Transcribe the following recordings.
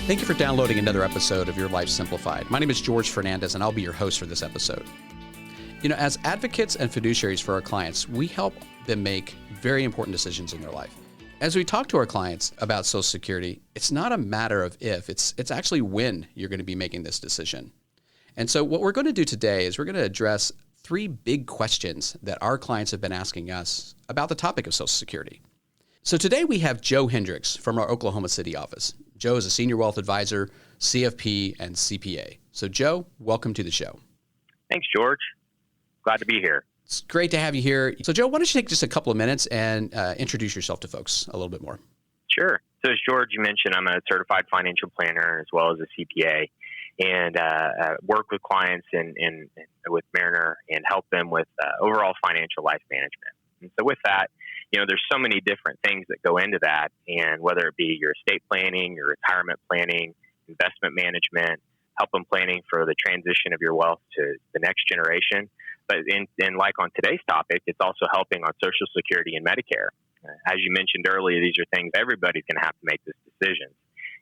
Thank you for downloading another episode of Your Life Simplified. My name is George Fernandez, and I'll be your host for this episode. As advocates and fiduciaries for our clients, we help them make very important decisions in their life. As we talk to our clients about Social Security, it's not a matter of if, it's actually when you're going to be making this decision. And so what we're going to do today is we're going to address three big questions that our clients have been asking us about the topic of Social Security. So today we have Joe Hendrix from our Oklahoma City office. Joe is a senior wealth advisor, CFP, and CPA. So Joe, welcome to the show. Thanks, George. Glad to be here. It's great to have you here. So Joe, why don't you take just a couple of minutes and introduce yourself to folks a little bit more? Sure. So as George, you mentioned, I'm a certified financial planner as well as a CPA, and work with clients and with Mariner and help them with overall financial life management. And so with that, there's so many different things that go into that, and whether it be your estate planning, your retirement planning, investment management, help them planning for the transition of your wealth to the next generation. But in like on today's topic, it's also helping on Social Security and Medicare. As you mentioned earlier, these are things everybody's going to have to make this decision.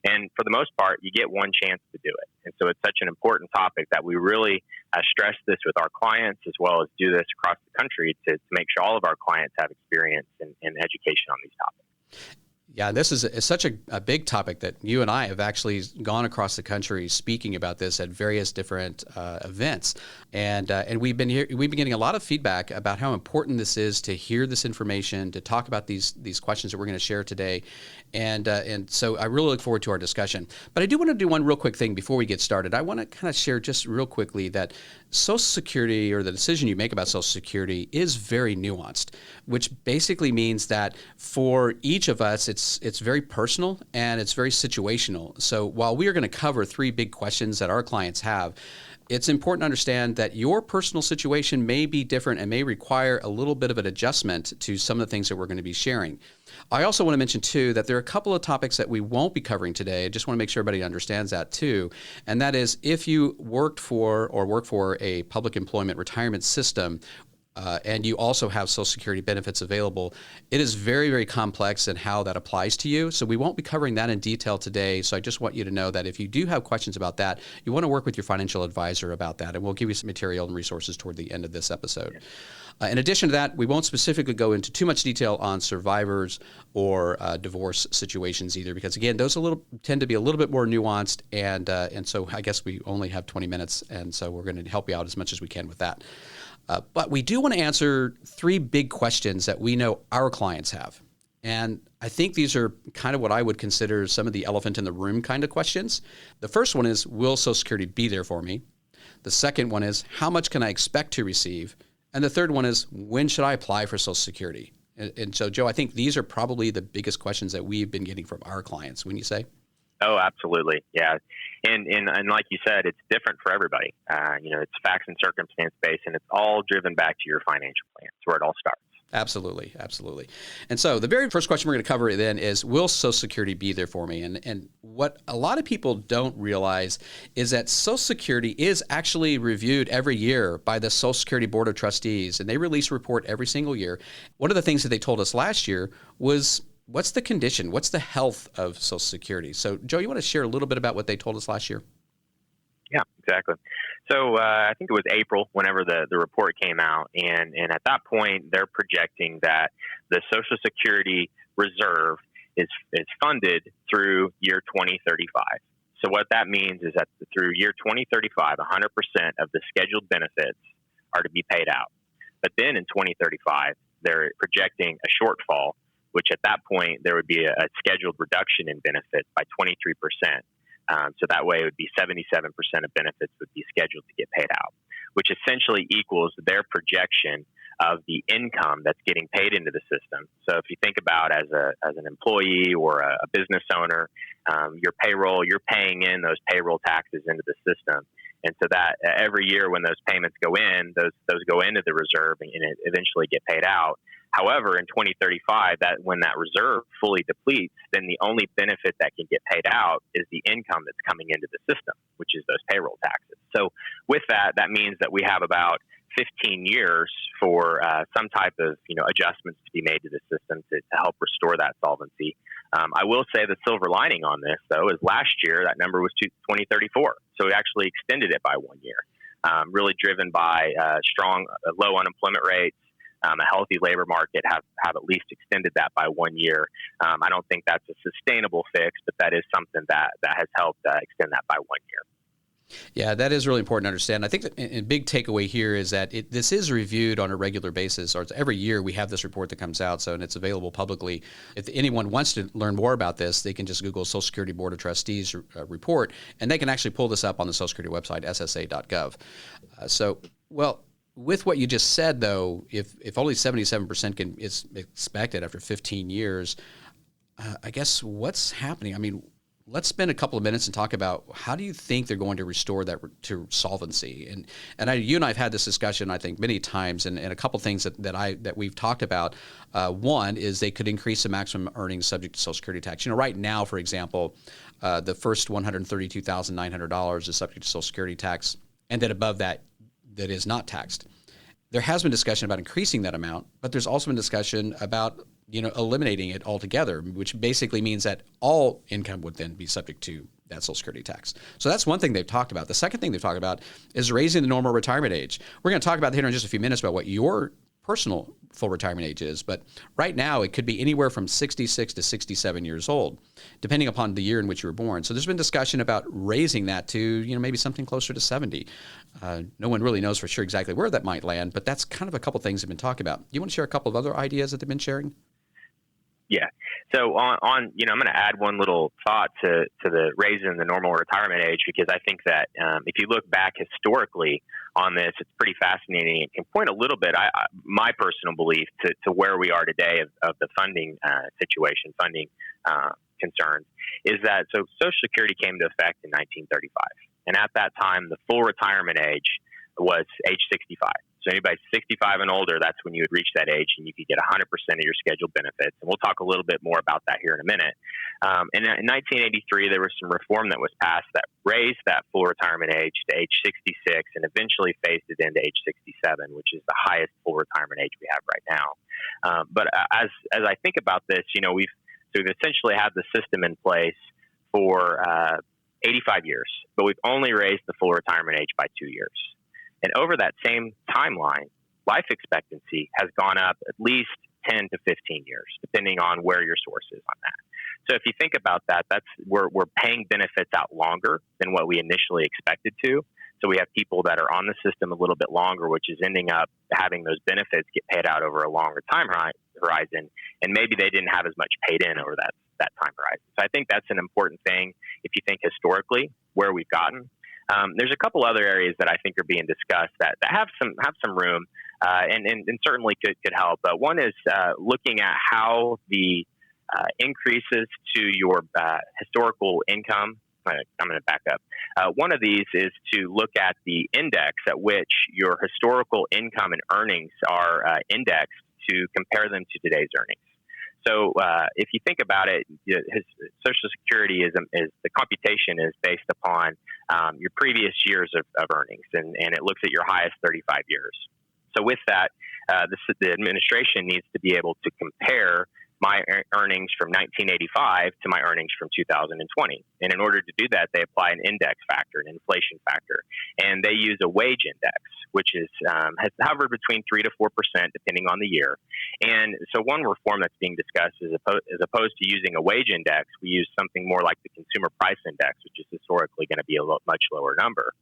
And for the most part, you get one chance to do it. And so it's such an important topic that we really stress this with our clients, as well as do this across the country to make sure all of our clients have experience and education on these topics. Yeah, this is such a big topic that you and I have actually gone across the country speaking about this at various different events, and we've been getting a lot of feedback about how important this is to hear this information, to talk about these questions that we're going to share today, and so I really look forward to our discussion. But I do want to do one real quick thing before we get started. I want to kind of share just real quickly that Social Security, or the decision you make about Social Security, is very nuanced, which basically means that for each of us, it's very personal and it's very situational. So while we are going to cover three big questions that our clients have, it's important to understand that your personal situation may be different and may require a little bit of an adjustment to some of the things that we're going to be sharing. I also want to mention, too, that there are a couple of topics that we won't be covering today. I just want to make sure everybody understands that, too. And that is, if you work for a public employment retirement system, and you also have Social Security benefits available, it is very, very complex in how that applies to you. So we won't be covering that in detail today. So I just want you to know that if you do have questions about that, you want to work with your financial advisor about that. And we'll give you some material and resources toward the end of this episode. In addition to that, we won't specifically go into too much detail on survivors or divorce situations either, because again, those tend to be a little bit more nuanced, and so I guess we only have 20 minutes, and so we're going to help you out as much as we can with that. But we do want to answer three big questions that we know our clients have. And I think these are kind of what I would consider some of the elephant in the room kind of questions. The first one is, will Social Security be there for me? The second one is, how much can I expect to receive? And the third one is, when should I apply for Social Security? And so, Joe, I think these are probably the biggest questions that we've been getting from our clients, wouldn't you say? Oh, absolutely. Yeah. And like you said, it's different for everybody. It's facts and circumstance based, and it's all driven back to your financial plan. It's where it all starts. Absolutely. Absolutely. And so the very first question we're going to cover then is, will Social Security be there for me? And what a lot of people don't realize is that Social Security is actually reviewed every year by the Social Security Board of Trustees, and they release a report every single year. One of the things that they told us last year was, what's the condition? What's the health of Social Security? So, Joe, you want to share a little bit about what they told us last year? Yeah, exactly. So I think it was April whenever the report came out, and at that point, they're projecting that the Social Security reserve is funded through year 2035. So what that means is that through year 2035, 100% of the scheduled benefits are to be paid out. But then in 2035, they're projecting a shortfall, which at that point, there would be a scheduled reduction in benefits by 23%. So that way it would be 77% of benefits would be scheduled to get paid out, which essentially equals their projection of the income that's getting paid into the system. So if you think about as an employee or a business owner, your payroll, you're paying in those payroll taxes into the system. And so that every year when those payments go in, those go into the reserve and eventually get paid out. However, in 2035, that when that reserve fully depletes, then the only benefit that can get paid out is the income that's coming into the system, which is those payroll taxes. So with that, that means that we have about 15 years for some type of adjustments to be made to the system to help restore that solvency. I will say the silver lining on this, though, is last year that number was 2034. So we actually extended it by 1 year, really driven by strong, low unemployment rates. A healthy labor market have at least extended that by 1 year. I don't think that's a sustainable fix, but that is something that has helped extend that by 1 year. Yeah, that is really important to understand. I think a big takeaway here is that this is reviewed on a regular basis, or every year we have this report that comes out, and it's available publicly. If anyone wants to learn more about this, they can just Google Social Security Board of Trustees report, and they can actually pull this up on the Social Security website, ssa.gov. With what you just said, though, if only 77% is expected after 15 years, I guess what's happening? I mean, let's spend a couple of minutes and talk about how do you think they're going to restore that to solvency? You and I have had this discussion, I think, many times, and a couple of things that we've talked about. One is they could increase the maximum earnings subject to Social Security tax. Right now, for example, the first $132,900 is subject to Social Security tax, and then above that is not taxed. There has been discussion about increasing that amount, but there's also been discussion about eliminating it altogether, which basically means that all income would then be subject to that Social Security tax. So that's one thing they've talked about. The second thing they've talked about is raising the normal retirement age. We're going to talk about that here in just a few minutes about what your personal full retirement age is, but right now it could be anywhere from 66 to 67 years old, depending upon the year in which you were born. So there's been discussion about raising that to maybe something closer to 70. No one really knows for sure exactly where that might land, but that's kind of a couple things they've been talking about. You want to share a couple of other ideas that they've been sharing? Yeah. So I'm going to add one little thought to the raising the normal retirement age, because I think that if you look back historically on this, it's pretty fascinating. It can point a little bit, my personal belief, to where we are today of the funding situation, funding concerns, is that so Social Security came into effect in 1935. And at that time, the full retirement age was age 65. So anybody 65 and older, that's when you would reach that age and you could get 100% of your scheduled benefits. And we'll talk a little bit more about that here in a minute. And in 1983, there was some reform that was passed that raised that full retirement age to age 66 and eventually phased it into age 67, which is the highest full retirement age we have right now. But as I think about this, we've essentially had the system in place for 85 years, but we've only raised the full retirement age by 2 years. And over that same timeline, life expectancy has gone up at least 10 to 15 years, depending on where your source is on that. So if you think about that, we're paying benefits out longer than what we initially expected to. So we have people that are on the system a little bit longer, which is ending up having those benefits get paid out over a longer time horizon, and maybe they didn't have as much paid in over that time horizon. So I think that's an important thing if you think historically where we've gotten. There's a couple other areas that I think are being discussed that have some room and certainly could help. One is looking at how the increases to your historical income. I'm going to back up. One of these is to look at the index at which your historical income and earnings are indexed to compare them to today's earnings. So if you think about it, Social Security is the computation is based upon your previous years of earnings, and it looks at your highest 35 years. So with that, the administration needs to be able to compare my earnings from 1985 to my earnings from 2020. And in order to do that, they apply an index factor, an inflation factor, and they use a wage index, which has hovered between 3 to 4% depending on the year. And so one reform that's being discussed is as opposed to using a wage index, we use something more like the consumer price index, which is historically going to be a much lower number.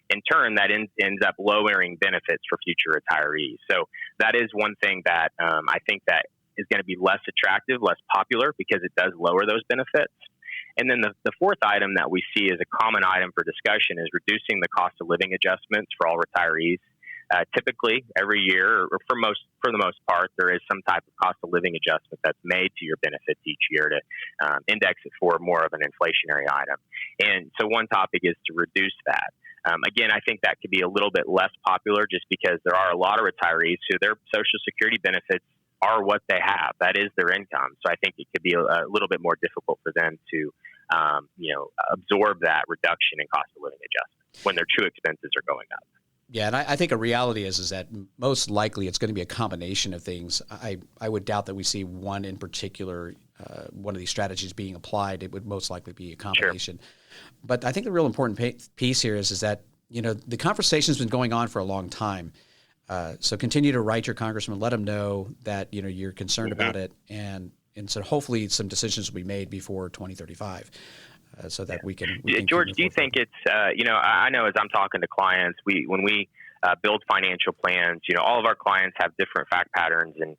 In turn, that ends up lowering benefits for future retirees. So that is one thing that I think that is going to be less attractive, less popular, because it does lower those benefits. And then the fourth item that we see as a common item for discussion is reducing the cost of living adjustments for all retirees. Typically, every year, or for the most part, there is some type of cost of living adjustment that's made to your benefits each year to index it for more of an inflationary item. And so one topic is to reduce that. Again, I think that could be a little bit less popular just because there are a lot of retirees who their Social Security benefits are what they have. That is their income. So I think it could be a little bit more difficult for them to, absorb that reduction in cost of living adjustment when their true expenses are going up. Yeah, and I think a reality is that most likely it's going to be a combination of things. I would doubt that we see one in particular, one of these strategies being applied. It would most likely be a combination. Sure. But I think the real important piece here is that, the conversation's been going on for a long time. So continue to write your congressman, let them know that, you're concerned about it. And so hopefully some decisions will be made before 2035. So that we can George, do you think it's, I know as I'm talking to clients, when we build financial plans, all of our clients have different fact patterns. And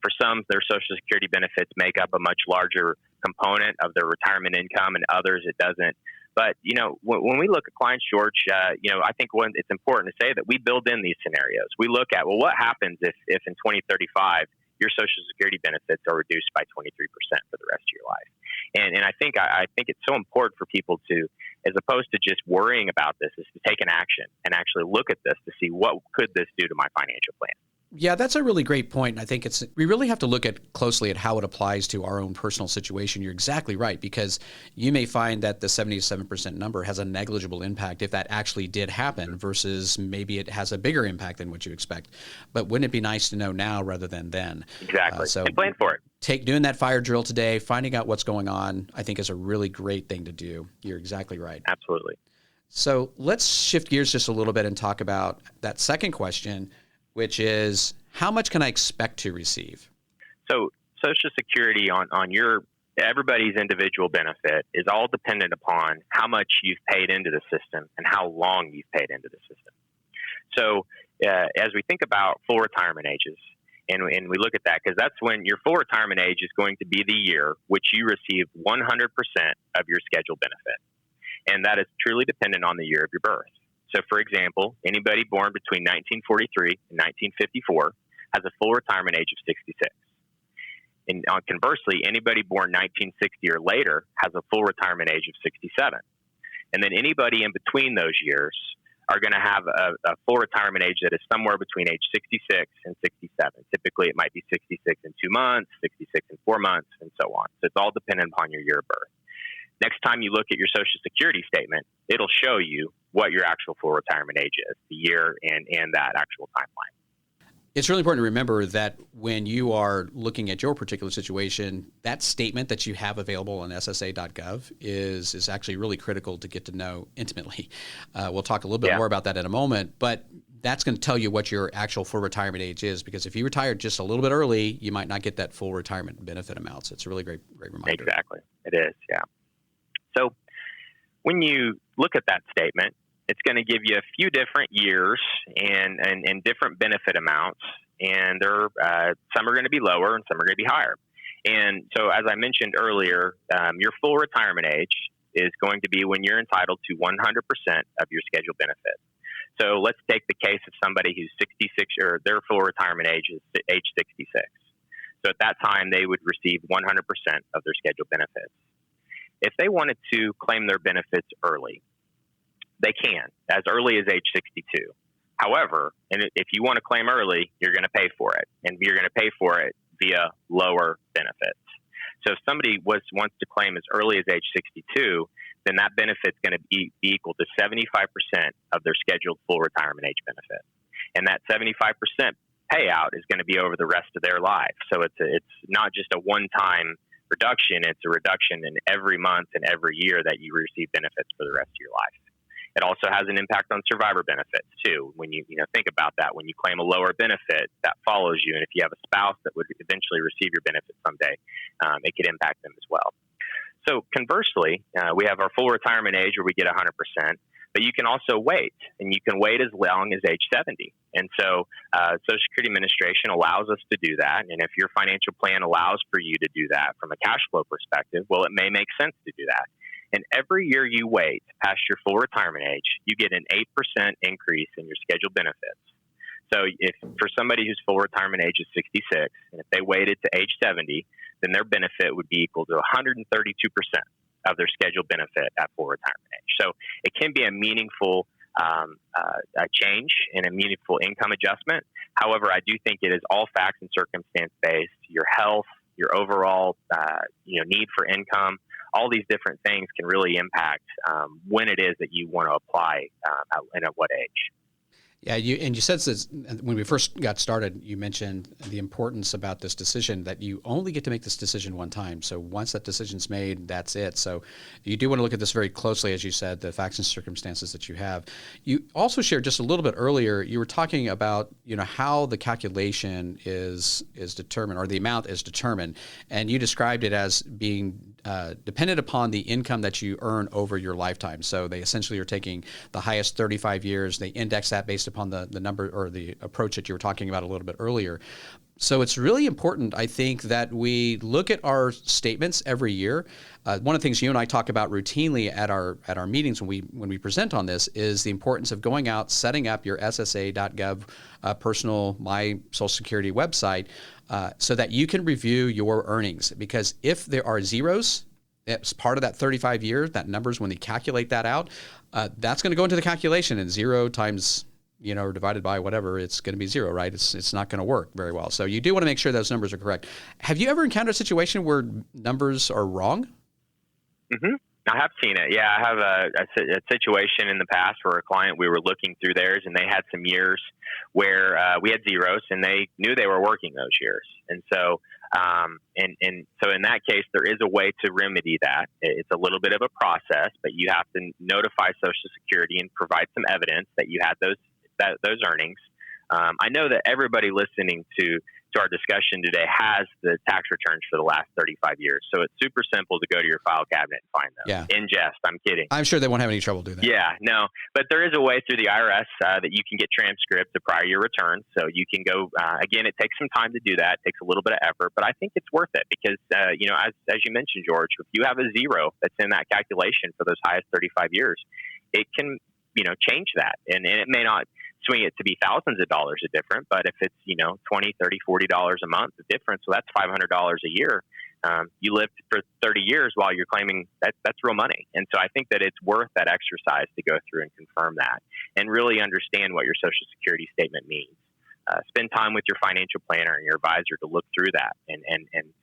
for some, their Social Security benefits make up a much larger component of their retirement income, and others it doesn't. But, when we look at clients, George, I think it's important to say that we build in these scenarios. We look at, what happens if in 2035 your Social Security benefits are reduced by 23% for the rest of your life? And I think it's so important for people to, as opposed to just worrying about this, is to take an action and actually look at this to see what could this do to my financial plan. Yeah, that's a really great point. I think we really have to look closely at how it applies to our own personal situation. You're exactly right, because you may find that the 77% number has a negligible impact if that actually did happen, versus maybe it has a bigger impact than what you expect. But wouldn't it be nice to know now rather than then? Exactly. And plan for it. Doing that fire drill today, finding out what's going on, I think is a really great thing to do. You're exactly right. Absolutely. So let's shift gears just a little bit and talk about that second question, which is, how much can I expect to receive? So Social Security on everybody's individual benefit is all dependent upon how much you've paid into the system and how long you've paid into the system. So as we think about full retirement ages, and we look at that, because that's when your full retirement age is going to be the year which you receive 100% of your scheduled benefit. And that is truly dependent on the year of your birth. So, for example, anybody born between 1943 and 1954 has a full retirement age of 66. And conversely, anybody born 1960 or later has a full retirement age of 67. And then anybody in between those years are going to have a full retirement age that is somewhere between age 66 and 67. Typically, it might be 66 in 2 months, 66 in 4 months, and so on. So it's all dependent upon your year of birth. Next time you look at your Social Security statement, it'll show you what your actual full retirement age is, the year and that actual timeline. It's really important to remember that when you are looking at your particular situation, that statement that you have available on ssa.gov is actually really critical to get to know intimately. We'll talk a little bit more about that in a moment, but that's going to tell you what your actual full retirement age is, because if you retired just a little bit early, you might not get that full retirement benefit amount. So it's a really great reminder. Exactly. It is, yeah. So when you look at that statement, it's going to give you a few different years and different benefit amounts, and some are going to be lower and some are going to be higher. And so, as I mentioned earlier, your full retirement age is going to be when you're entitled to 100% of your scheduled benefit. So let's take the case of somebody who's 66, or their full retirement age is age 66. So at that time, they would receive 100% of their scheduled benefits. If they wanted to claim their benefits early, they can, as early as age 62. However, if you want to claim early, you're going to pay for it, and you're going to pay for it via lower benefits. So if somebody wants to claim as early as age 62, then that benefit's going to be equal to 75% of their scheduled full retirement age benefit. And that 75% payout is going to be over the rest of their life. So it's not just a one-time reduction, it's a reduction in every month and every year that you receive benefits for the rest of your life. It also has an impact on survivor benefits too. When you think about that, when you claim a lower benefit, that follows you, and if you have a spouse that would eventually receive your benefits someday, it could impact them as well. So conversely, we have our full retirement age where we get 100%, but you can also wait, and you can wait as long as age 70. And so Social Security Administration allows us to do that, and if your financial plan allows for you to do that from a cash flow perspective, well, it may make sense to do that. And every year you wait past your full retirement age, you get an 8% increase in your scheduled benefits. So if for somebody whose full retirement age is 66, and if they waited to age 70, then their benefit would be equal to 132% of their scheduled benefit at full retirement age. So it can be a meaningful a change in a meaningful income adjustment. However, I do think it is all facts and circumstance based. Your health, your overall need for income, all these different things can really impact when it is that you want to apply and at what age. Yeah, you said this when we first got started. You mentioned the importance about this decision, that you only get to make this decision one time. So once that decision's made, that's it. So you do want to look at this very closely, as you said, the facts and circumstances that you have. You also shared just a little bit earlier. You were talking about how the calculation is determined, or the amount is determined, and you described it as being dependent upon the income that you earn over your lifetime. So they essentially are taking the highest 35 years. They index that based upon the number or the approach that you were talking about a little bit earlier. So it's really important, I think, that we look at our statements every year. One of the things you and I talk about routinely at our meetings when we present on this is the importance of going out, setting up your SSA.gov personal My Social Security website so that you can review your earnings. Because if there are zeros, it's part of that 35 years, that numbers, when they calculate that out, that's going to go into the calculation, and 0 times or divided by whatever, it's going to be 0, right? It's not going to work very well. So you do want to make sure those numbers are correct. Have you ever encountered a situation where numbers are wrong? Mm-hmm. I have seen it. Yeah, I have a situation in the past where a client, we were looking through theirs, and they had some years where we had zeros, and they knew they were working those years. And so, so in that case, there is a way to remedy that. It's a little bit of a process, but you have to notify Social Security and provide some evidence that you had those earnings. I know that everybody listening to our discussion today has the tax returns for the last 35 years. So it's super simple to go to your file cabinet and find them. Yeah. In jest, I'm kidding. I'm sure they won't have any trouble doing that. Yeah, no. But there is a way through the IRS that you can get transcripts of prior year returns. So you can go, again, it takes some time to do that. It takes a little bit of effort, but I think it's worth it because, as you mentioned, George, if you have a 0 that's in that calculation for those highest 35 years, it can, change that. And it may not swing it to be thousands of dollars a difference, but if it's, $20, $30, $40 a month of difference, so that's $500 a year. You lived for 30 years while you're claiming that's real money. And so I think that it's worth that exercise to go through and confirm that and really understand what your Social Security statement means. Spend time with your financial planner and your advisor to look through that and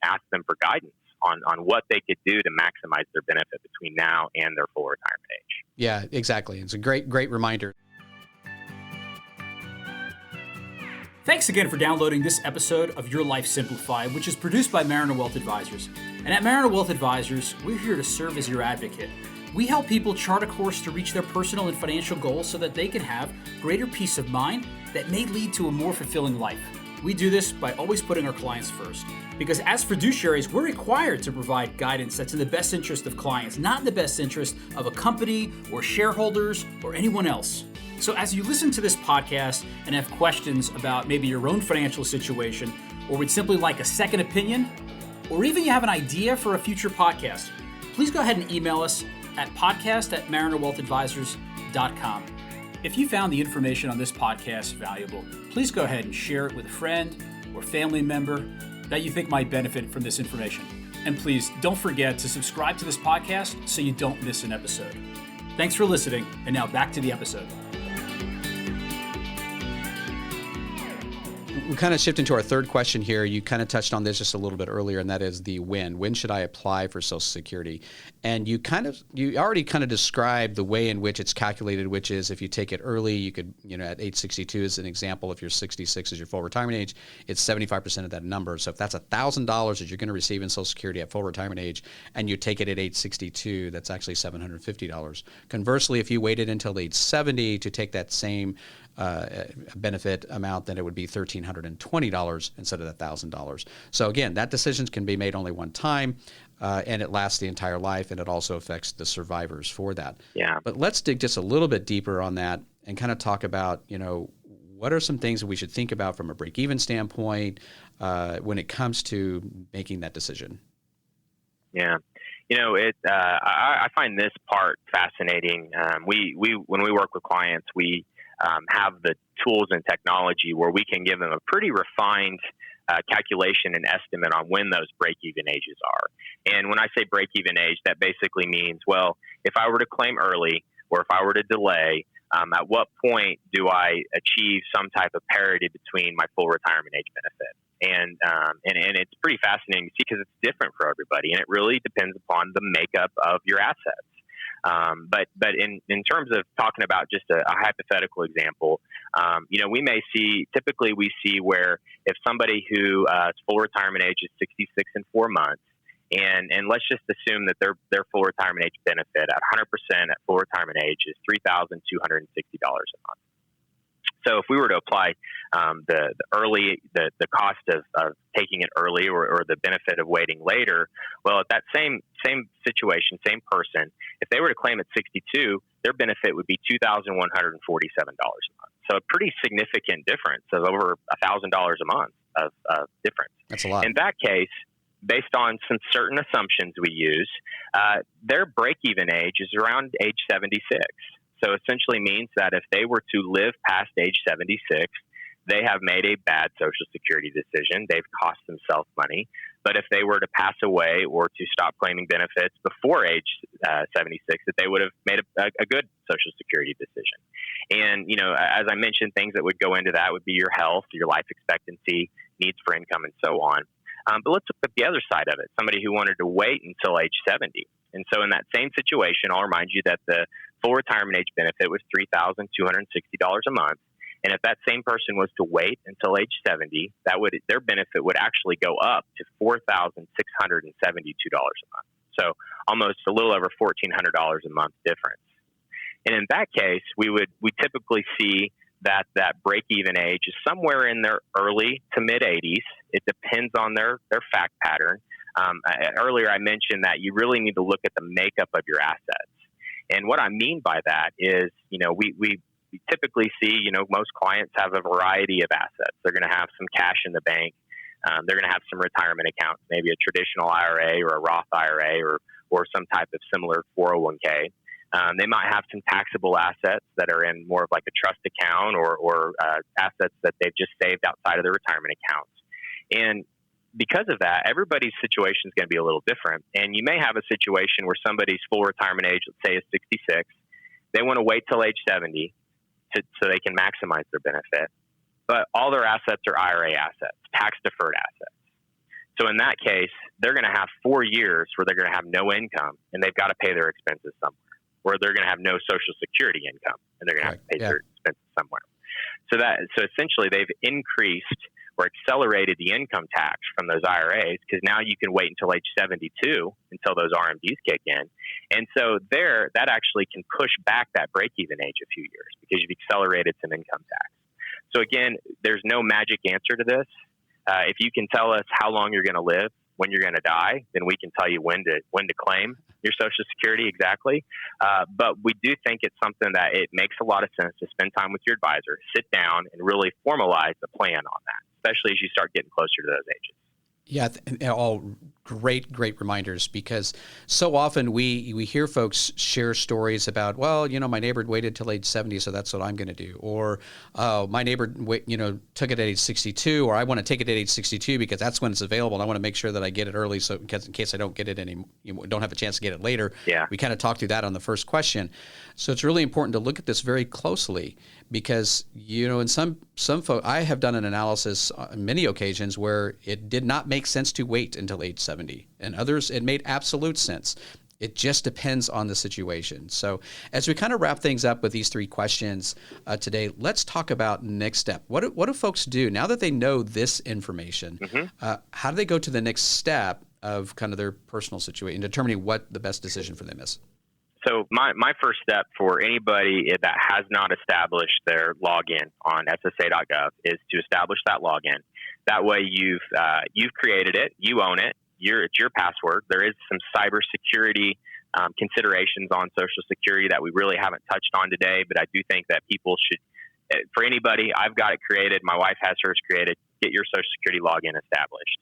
ask them for guidance on what they could do to maximize their benefit between now and their full retirement age. Yeah, exactly. It's a great reminder. Thanks again for downloading this episode of Your Life Simplified, which is produced by Mariner Wealth Advisors. And at Mariner Wealth Advisors, we're here to serve as your advocate. We help people chart a course to reach their personal and financial goals so that they can have greater peace of mind that may lead to a more fulfilling life. We do this by always putting our clients first. Because as fiduciaries, we're required to provide guidance that's in the best interest of clients, not in the best interest of a company or shareholders or anyone else. So as you listen to this podcast and have questions about maybe your own financial situation, or would simply like a second opinion, or even you have an idea for a future podcast, please go ahead and email us at podcast@marinerwealthadvisors.com. If you found the information on this podcast valuable, please go ahead and share it with a friend or family member that you think might benefit from this information. And please don't forget to subscribe to this podcast so you don't miss an episode. Thanks for listening, and now back to the episode. We kind of shift into our third question here. You kind of touched on this just a little bit earlier, and that is the when. When should I apply for Social Security? And you already kind of described the way in which it's calculated, which is if you take it early, you could, at age 62 as an example, if you're 66 as your full retirement age, it's 75% of that number. So if that's $1,000 that you're going to receive in Social Security at full retirement age, and you take it at age 62, that's actually $750. Conversely, if you waited until age 70 to take that same benefit amount, then it would be $1,320 instead of $1,000. So again, that decision can be made only one time, and it lasts the entire life, and it also affects the survivors for that. Yeah. But let's dig just a little bit deeper on that and kind of talk about, what are some things that we should think about from a break-even standpoint when it comes to making that decision? Yeah. I find this part fascinating. We when we work with clients, we have the tools and technology where we can give them a pretty refined calculation and estimate on when those break-even ages are. And when I say break-even age, that basically means, well, if I were to claim early or if I were to delay, At what point do I achieve some type of parity between my full retirement age benefit? And it's pretty fascinating to see because it's different for everybody, and it really depends upon the makeup of your assets. But in terms of talking about just a hypothetical example, typically we see where if somebody who full retirement age is 66 and 4 months, and let's just assume that their full retirement age benefit at 100% at full retirement age is $3,260 a month. So if we were to apply the cost of taking it early or the benefit of waiting later, well, at that same situation, same person, if they were to claim at 62, their benefit would be $2,147 a month. So a pretty significant difference of over $1,000 a month of difference. That's a lot. In that case, based on some certain assumptions we use, their break-even age is around age 76. So essentially means that if they were to live past age 76, they have made a bad Social Security decision. They've cost themselves money. But if they were to pass away or to stop claiming benefits before age 76, that they would have made a good Social Security decision. And, as I mentioned, things that would go into that would be your health, your life expectancy, needs for income, and so on. But let's look at the other side of it, somebody who wanted to wait until age 70. And so in that same situation, I'll remind you that the full retirement age benefit was $3,260 a month. And if that same person was to wait until age 70, their benefit would actually go up to $4,672 a month. So almost a little over $1,400 a month difference. And in that case, we typically see that break-even age is somewhere in their early to mid-80s. It depends on their fact pattern. Earlier, I mentioned that you really need to look at the makeup of your assets. And what I mean by that is, we typically see, most clients have a variety of assets. They're going to have some cash in the bank. They're going to have some retirement accounts, maybe a traditional IRA or a Roth IRA or some type of similar 401k. They might have some taxable assets that are in more of like a trust account or assets that they've just saved outside of their retirement accounts. And because of that, everybody's situation is going to be a little different. And you may have a situation where somebody's full retirement age, let's say, is 66. They want to wait till age 70 so they can maximize their benefit. But all their assets are IRA assets, tax-deferred assets. So in that case, they're going to have 4 years where they're going to have no income, and they've got to pay their expenses somewhere. Or they're going to have no Social Security income, and they're going to have to pay their expenses somewhere. So essentially, they've increased or accelerated the income tax from those IRAs because now you can wait until age 72 until those RMDs kick in. And so that actually can push back that break-even age a few years because you've accelerated some income tax. So again, there's no magic answer to this. If you can tell us how long you're going to live, when you're going to die, then we can tell you when to claim your Social Security exactly. But we do think it's something that it makes a lot of sense to spend time with your advisor, sit down, and really formalize the plan on that, especially as you start getting closer to those ages. Yeah, all great reminders, because so often we hear folks share stories about, well, my neighbor waited till age 70, so that's what I'm going to do. Or, my neighbor, took it at age 62, or I want to take it at age 62 because that's when it's available, and I want to make sure that I get it early, so in case I don't get it don't have a chance to get it later. Yeah. We kind of talked through that on the first question. So it's really important to look at this very closely because, in some folks, I have done an analysis on many occasions where it did not make sense to wait until age 70. And others, it made absolute sense. It just depends on the situation. So as we kind of wrap things up with these 3 questions today, let's talk about next step. What do folks do now that they know this information? Mm-hmm. How do they go to the next step of kind of their personal situation, determining what the best decision for them is? So my first step for anybody that has not established their login on SSA.gov is to establish that login. That way you've created it, you own it, it's your password. There is some cybersecurity considerations on Social Security that we really haven't touched on today, but I do think that people should, for anybody, I've got it created, my wife has hers created, get your Social Security login established.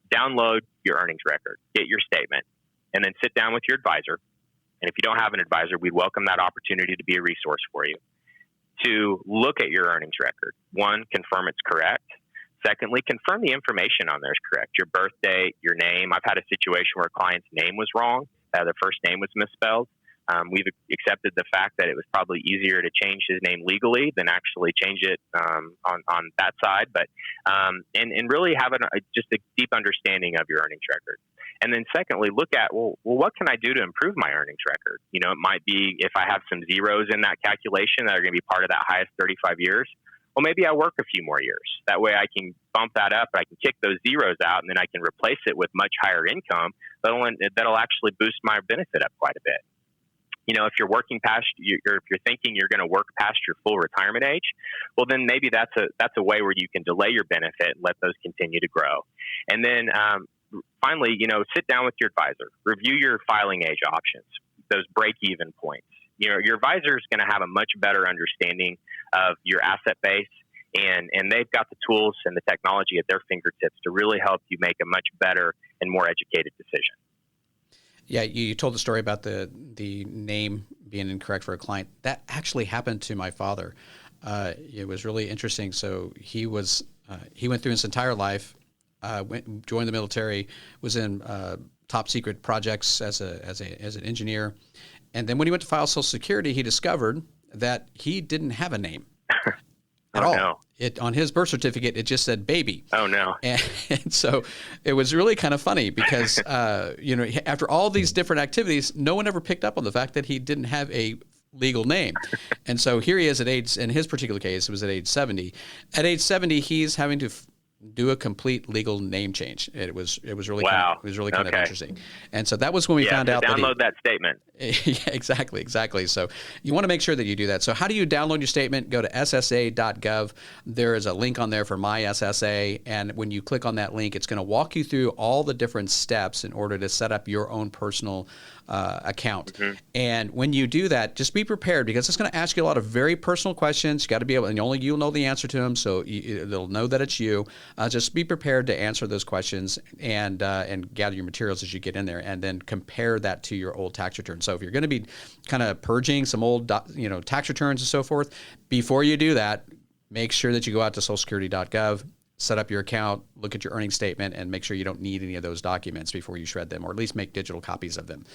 Download your earnings record, get your statement, and then sit down with your advisor. And if you don't have an advisor, we'd welcome that opportunity to be a resource for you to look at your earnings record. 1, confirm it's correct. Secondly, confirm the information on there is correct. Your birth date, your name. I've had a situation where a client's name was wrong. Their first name was misspelled. We've accepted the fact that it was probably easier to change his name legally than actually change it on that side. But and really have just a deep understanding of your earnings record. And then secondly, look at, well, what can I do to improve my earnings record? You know, it might be if I have some zeros in that calculation that are going to be part of that highest 35 years. Well, maybe I work a few more years. That way I can bump that up. I can kick those zeros out, and then I can replace it with much higher income. That'll actually boost my benefit up quite a bit. You know, if you're working past, if you're thinking you're going to work past your full retirement age, well, then maybe that's a way where you can delay your benefit and let those continue to grow. And then finally, you know, sit down with your advisor, review your filing age options, those break-even points. You know, your advisor is going to have a much better understanding of your asset base, and they've got the tools and the technology at their fingertips to really help you make a much better and more educated decision. Yeah, you told the story about the name being incorrect for a client. That actually happened to my father. It was really interesting. So he went through his entire life, joined the military, was in top secret projects as an engineer. And then when he went to file Social Security, he discovered that he didn't have a name at all. No. On his birth certificate, it just said baby. Oh, no. And so it was really kind of funny because, you know, after all these different activities, no one ever picked up on the fact that he didn't have a legal name. And so here he is at age, in his particular case, it was at age 70. At age 70, he's having to do a complete legal name change. It was really wow. Kind of interesting. And so that was when we found out download that statement. Yeah, exactly. So you want to make sure that you do that. So how do you download your statement? Go to ssa.gov. There is a link on there for My SSA. And when you click on that link, it's going to walk you through all the different steps in order to set up your own personal account. Mm-hmm. And when you do that, just be prepared because it's going to ask you a lot of very personal questions. You got to be able, and only you'll know the answer to them, so they'll know that it's you. Just be prepared to answer those questions and gather your materials as you get in there, and then compare that to your old tax return. So if you're going to be kind of purging some old, tax returns and so forth, before you do that, make sure that you go out to socialsecurity.gov. Set up your account, look at your earnings statement, and make sure you don't need any of those documents before you shred them, or at least make digital copies of them.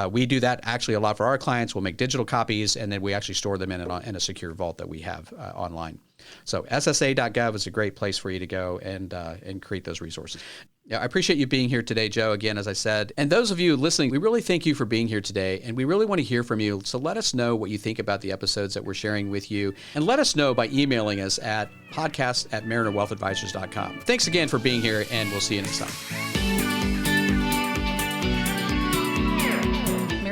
We do that actually a lot for our clients. We'll make digital copies, and then we actually store them in a secure vault that we have online. So ssa.gov is a great place for you to go and create those resources. Yeah, I appreciate you being here today, Joe, again, as I said. And those of you listening, we really thank you for being here today, and we really want to hear from you. So let us know what you think about the episodes that we're sharing with you, and let us know by emailing us at podcast@marinerwealthadvisors.com. Thanks again for being here, and we'll see you next time.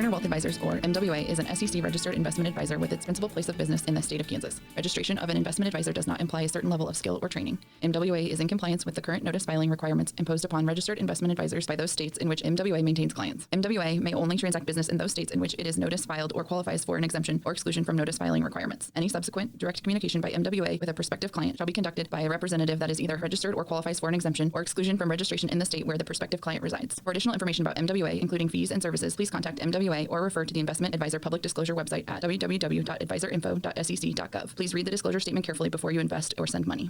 Wealth Advisors, or MWA, is an SEC-registered investment advisor with its principal place of business in the state of Kansas. Registration of an investment advisor does not imply a certain level of skill or training. MWA is in compliance with the current notice filing requirements imposed upon registered investment advisors by those states in which MWA maintains clients. MWA may only transact business in those states in which it is notice filed or qualifies for an exemption or exclusion from notice filing requirements. Any subsequent direct communication by MWA with a prospective client shall be conducted by a representative that is either registered or qualifies for an exemption or exclusion from registration in the state where the prospective client resides. For additional information about MWA, including fees and services, please contact MWA or refer to the Investment Advisor Public Disclosure website at www.advisorinfo.sec.gov. Please read the disclosure statement carefully before you invest or send money.